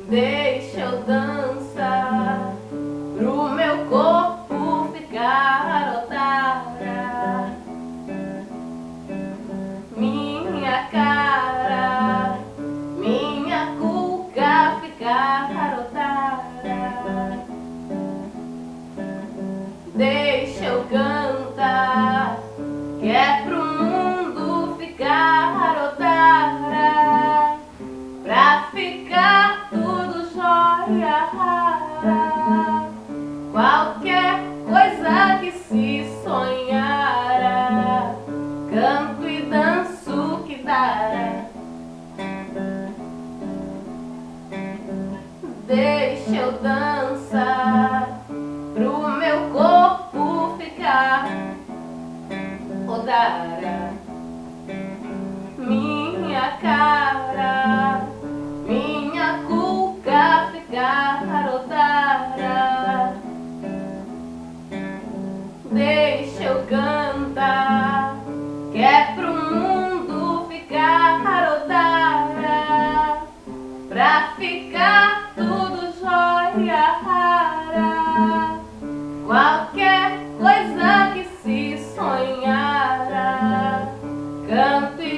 Deixa eu dançar pro meu corpo ficar otária, minha cara, minha cuca ficar otária. Deixa eu cantar, que é pro mundo ficar otária, pra ficar tudo jóia rara. Qualquer coisa que se sonhara, canto e danço que dará. Deixa eu dançar pro meu corpo ficar odara, minha cara, minha cuca ficar odara. Deixa eu cantar, que é pro mundo ficar odara, pra ficar tudo jóia rara. Qualquer coisa que se sonhara, canto e